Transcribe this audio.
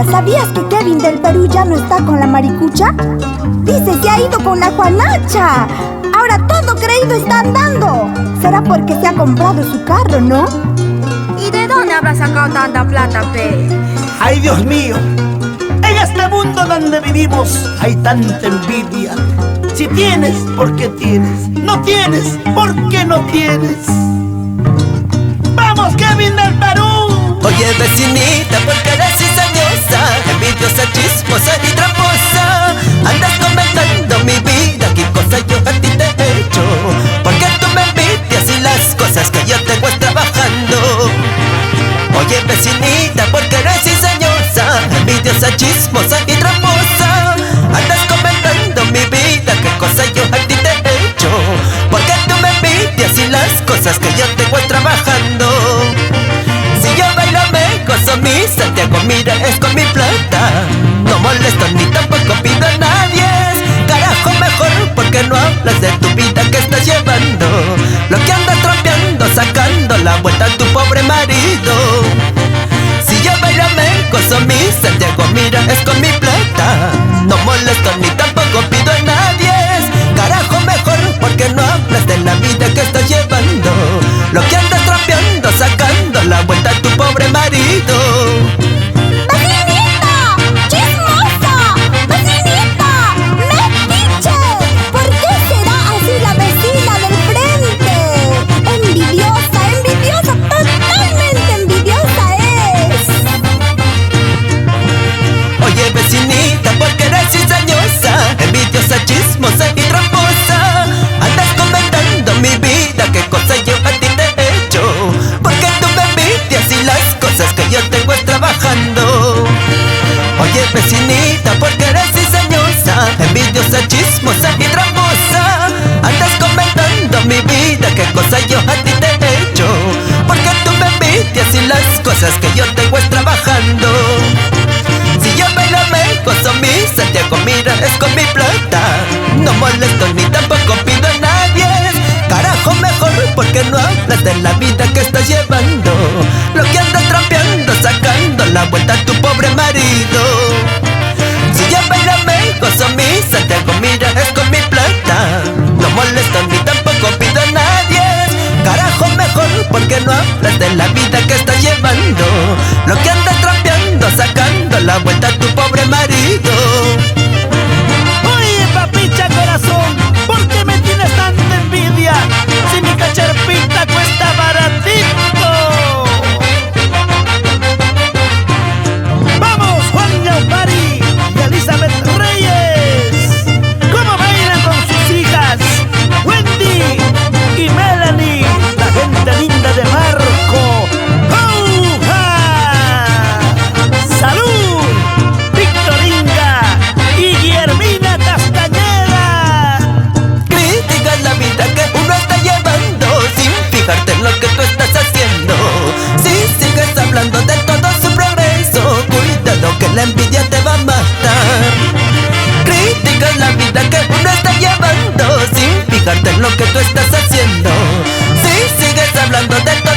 Mira, ¿sabías que Kevin del Perú ya no está con la maricucha? Dice que ha ido con la Juanacha. Ahora todo creído está andando. ¿Será porque se ha comprado su carro, no? ¿Y de dónde habrá sacado tanta plata, pe? ¡Ay, Dios mío! En este mundo donde vivimos hay tanta envidia. Si tienes, ¿por qué tienes? No tienes, ¿por qué no tienes? ¡Vamos, Kevin del Perú! Oye, vecinita, porque eres cizañosa, envidiosa, chismosa y tramposa. Andas comentando mi vida, qué cosa yo a ti te he hecho. Porque tú me envidias y las cosas que yo tengo es trabajando. Oye, vecinita, porque eres cizañosa, envidiosa, chismosa y tramposa. Andas comentando mi vida, qué cosa yo a ti te he hecho. Porque tú me envidias y las cosas que yo tengo es trabajando. Si yo bailo me gozo mi Santiago, mira, es con mi plata. No molesto ni tampoco pido a nadie. Carajo, mejor porque no hablas de tu vida que estás llevando. Lo que andas trompeando, sacando la vuelta a tu pobre marido. Si yo bailo me gozo mi Santiago, mira, es con mi plata. No molesto ni tampoco pido a nadie. Carajo, mejor porque no hablas de la vida que estás llevando. Lo que andas trompeando, sacando la vuelta a tu pobre marido. ¡Vecinito! ¡Chismoso! ¡Vecinito! ¡Metiche! ¿Por qué será así la vecina del frente? Envidiosa, envidiosa, totalmente envidiosa es. Oye, vecinita, porque eres cizañosa, envidiosa, chismosa y tramposa. Andas comentando mi vida, qué cosa yo a ti te he hecho. Porque tú me envidias y las cosas que yo tengo es trabajando. Oye, vecinita, porque eres cizañosa, envidiosa, chismosa y tramposa. Andas comentando mi vida, qué cosa yo a ti te he hecho. Porque tú me envidias y las cosas que yo tengo es trabajando. Si yo bailo me gozo mi Santiago, mira, es con mi plata. No molesto ni tampoco pido a nadie. Carajo, mejor porque no hablas de la vida que estás llevando. Lo que andas trampeando, sacando la vuelta a tu pobre marido. Si yo bailo me gozo mi Santiago, mira, es con mi plata. No molesto ni tampoco pido a nadie. Carajo, mejor porque no hablas de la vida que estás llevando. Lo que andas trampeando, sacando la vuelta a tu pobre marido. Oye, papicha corazón, ¿por qué me tienes tanta envidia? Si mi cacharpita cuesta baratito. ¡Vamos, Juan Yaupari y Elizabeth Reyes! ¿Cómo bailan con sus hijas? Wendy y Melanie, la gente linda de Marco. ¡Auja! ¡Salud! Victoringa y Guillermina Castañeda. Criticas la vida que uno está llevando sin fijarte en lo que tú estás haciendo. Si sigues hablando de todo su progreso, cuidado que la envidia te va a matar. Criticas la vida que uno está llevando sin fijarte en lo que tú estás haciendo. Si sigues hablando de todo